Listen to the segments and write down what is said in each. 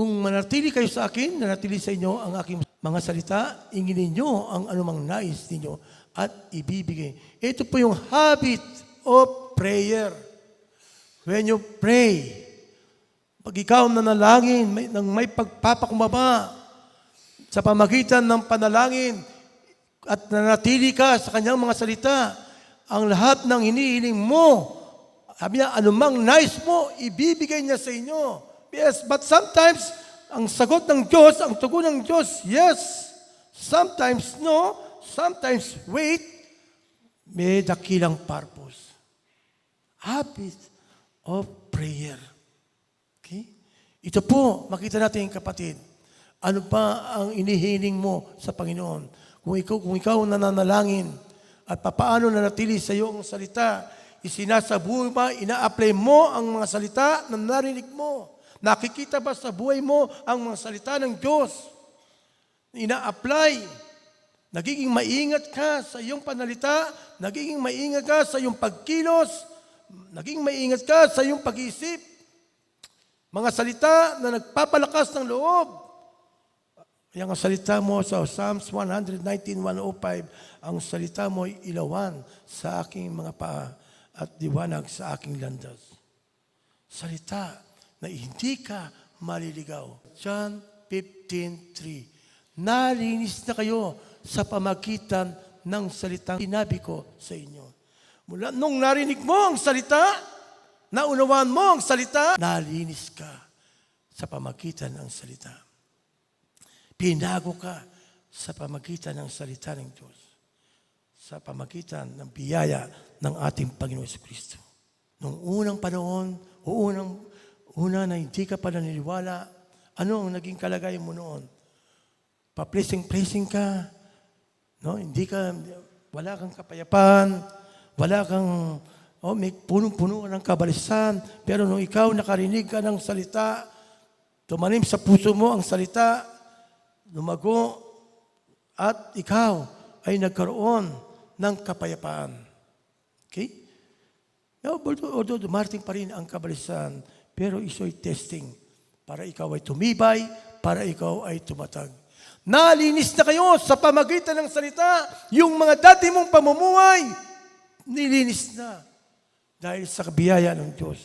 Kung manatili kayo sa akin, nanatili sa inyo ang aking mga salita, inginin ninyo ang anumang nais ninyo at ibibigay. Ito po yung habit of prayer. When you pray, pag ikaw nanalangin, may pagpapakumbaba sa pamagitan ng panalangin at nanatili ka sa kanyang mga salita, ang lahat ng hinihiling mo, sabi niya, anumang nais mo, ibibigay niya sa inyo. Yes, but sometimes, ang sagot ng Diyos, ang tugon ng Diyos, yes. Sometimes no, sometimes wait, may dakilang purpose. Habit of prayer. Okay? Ito po, makita natin kapatid, ano pa ang inihiling mo sa Panginoon? Kung ikaw nananalangin at papaano nanatili sa iyo ang salita, isinasabuhay ba, ina-apply mo ang mga salita na narinig mo? Nakikita ba sa buhay mo ang mga salita ng Diyos? Ina-apply. Nagiging maingat ka sa iyong panalita, nagiging maingat ka sa iyong pagkilos, nagiging maingat ka sa iyong pag-iisip. Mga salita na nagpapalakas ng loob. Yung salita mo sa Psalms 119:105, ang salita mo ay ilawan sa aking mga paa at liwanag sa aking landas. Salita na hindi ka maliligaw. John 15:3. Nalinis na kayo sa pamagitan ng salitang sinabi ko sa inyo. Mula nung narinig mo ang salita, naunawaan mo ang salita, nalinis ka sa pamagitan ng salita. Pinago ka sa pamagitan ng salita ng Diyos. Sa pamagitan ng biyaya ng ating Panginoon Jesucristo. Noong unang panahon, una na hindi ka pa naniniwala, ano ang naging kalagayan mo noon? Pa-placing ka, no? Wala kang kapayapaan, wala kang, may punong-puno ng kabalisan, pero nung ikaw nakarinig ka ng salita, tumanim sa puso mo ang salita, lumago, at ikaw ay nagkaroon ng kapayapaan. Okay? Although dumarating pa rin ang kabalisan, pero iso'y testing para ikaw ay tumibay, para ikaw ay tumatag. Nalinis na kayo sa pamagitan ng salita, yung mga dati mong pamumuhay, nilinis na. Dahil sa biyaya ng Diyos,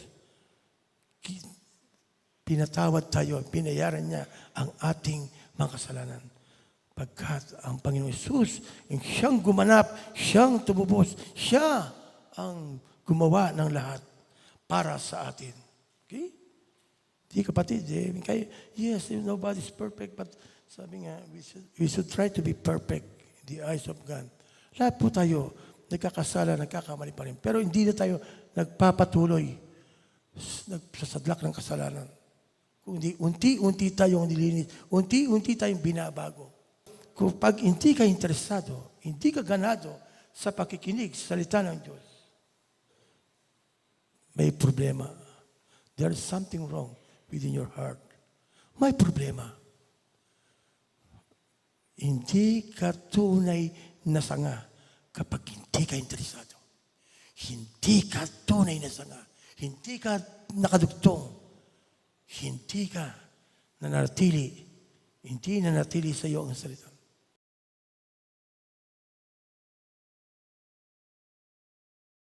pinatawad tayo, pinayaran niya ang ating mga kasalanan. Pagkat ang Panginoon Jesus, siyang gumanap, siyang tumubos, siya ang gumawa ng lahat para sa atin. Okay? Di kapatid, yes, nobody's perfect, but sabi nga, we should try to be perfect in the eyes of God. Lahat po tayo, nagkakasala, nagkakamali pa rin. Pero hindi na tayo nagpapatuloy sa sadlak ng kasalanan. Kundi unti-unti tayong nilinis, unti-unti tayong binabago. Kung pag hindi ka interesado, hindi ka ganado sa pakikinig sa salita ng Diyos, may problema. There is something wrong within your heart. May problema. Hindi ka tunay na sanga kapag hindi ka interesado. Hindi ka tunay na sanga. Hindi ka nakadugtong. Hindi ka nanatili sa iyo ang salita.